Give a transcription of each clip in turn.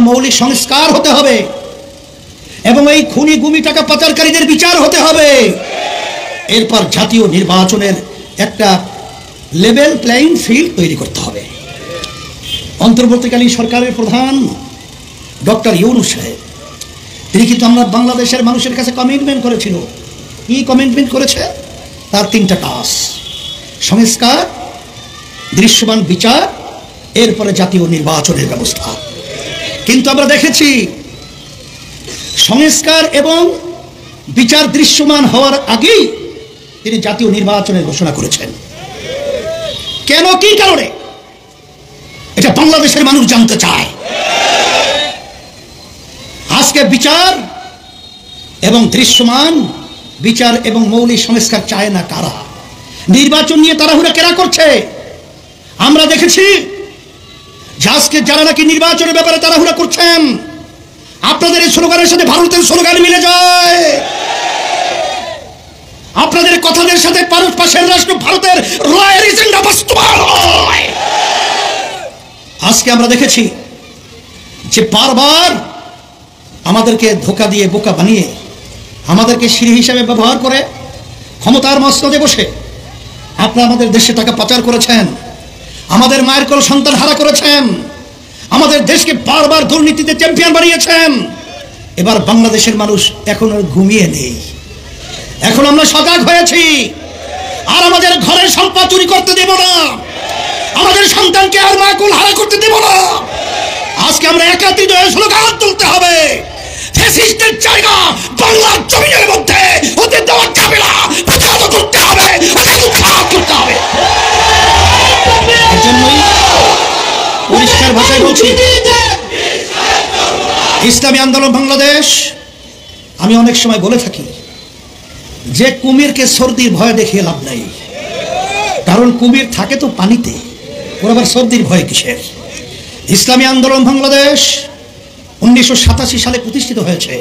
মৌলিক সংস্কার হতে হবে এবং এই খুনি গুমি টাকা পাচারকারীদের বিচার হতে হবে। এরপর জাতীয় নির্বাচনের একটা লেভেল প্লেইং ফিল্ড তৈরি করতে হবে। অন্তর্বর্তীকালীন সরকারের প্রধান ডক্টর ইউনূস সাহেব, তিনি কিন্তু আমরা বাংলাদেশের মানুষের কাছে কমিটমেন্ট করেছিল। কি কমিটমেন্ট করেছে? তার তিনটা কাজ: সংস্কার, দৃশ্যমান বিচার, এরপরে জাতীয় নির্বাচনের ব্যবস্থা। কিন্তু আমরা দেখেছি সংস্কার এবং বিচার দৃশ্যমান হওয়ার আগেই তিনি জাতীয় নির্বাচনের ঘোষণা করেছেন। কেন, কি কারণে? এটা বাংলাদেশের মানুষ জানতে চায়। আজকে বিচার এবং দৃশ্যমান বিচার এবং মৌলিক সংস্কার চায় না কারা? নির্বাচন নিয়ে তাড়াহুড়া কেরা করছে? আমরা দেখেছি যে আজকে যারা নাকি নির্বাচনের ব্যাপারে তাড়াহুড়া করছেন, আপনাদের এই স্লোগানের সাথে ভারতের স্লোগান মিলে যায়। আপনাদের কথাদের সাথে পাশের রাষ্ট্র ভারতের রয়ের এজেন্ডা বাস্তবায়ন হয়। আজকে আমরা দেখেছি যে বারবার আমাদেরকে ধোঁকা দিয়ে বোকা বানিয়ে আমাদেরকে সিঁড়ি হিসাবে ব্যবহার করে ক্ষমতার মসনদে বসে আপনারা আমাদের দেশে টাকা পাচার করেছেন, আমাদের মায়ের কোল সন্তান হারা করেছেন, আমাদের দেশকে বারবার দুর্নীতিতে চ্যাম্পিয়ন বানিয়েছেন। এবার বাংলাদেশের মানুষ এখন আর ঘুমিয়ে নেই, এখন আমরা সজাগ হয়েছি। আর আমাদের ঘরের সম্পদ চুরি করতে দেব না, আমাদের সন্তানকে আর মায়ের কোল হারা করতে দেব না। আজকে আমরা একাত্রিত হয়ে স্লোগান তুলতে হবে, ফ্যাসিস্টের জায়গা বাংলার জমিনের মধ্যে হতে দেওয়া যাবে না, প্রতিহত করতে হবে, উৎখাত করতে হবে। এজন্যই পরিষ্কার ভাষায় বলছি, ইসলামী আন্দোলন বাংলাদেশ, আমি অনেক সময় বলে থাকি যে কুমিরকে সর্দির ভয় দেখিয়ে লাভ নাই, কারণ কুমির থাকে তো পানিতে, ওর আবার সর্দির ভয় কিসের? ইসলামী আন্দোলন বাংলাদেশ 1987 সালে প্রতিষ্ঠিত হয়েছে।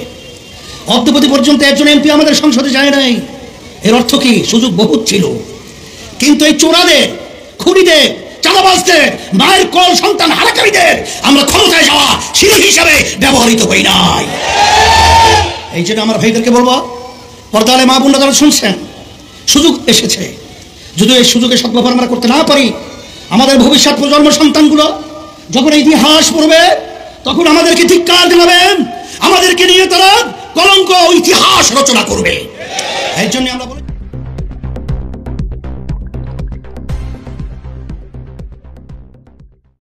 অদ্যবধি পর্যন্ত একজন এমপি আমাদের সংসদে যায় নাই। এর অর্থ কি? সুযোগ বহুত ছিল, কিন্তু এই চোরাদের, খুনিদের, চাঁদাবাজদের, মায়ের কোল সন্তান হারাকারীদের আমরা ক্ষমতায় যাওয়া সিঁড়ি হিসাবে ব্যবহৃত হই নাই। এই জন্য আমার ভাইদেরকে বলবো, পর্দালে মা বোনরা যারা শুনছেন, সুযোগ এসেছে। যদি এই সুযোগে সদ্ব্যবহার আমরা করতে না পারি, আমাদের ভবিষ্যৎ প্রজন্ম সন্তানগুলো যখন ইতিহাস পড়বে তখন আমাদেরকে ধিক্কার জানাবেন, আমাদেরকে নিয়ে তারা কলঙ্ক ইতিহাস রচনা করবে। এই জন্য আমরা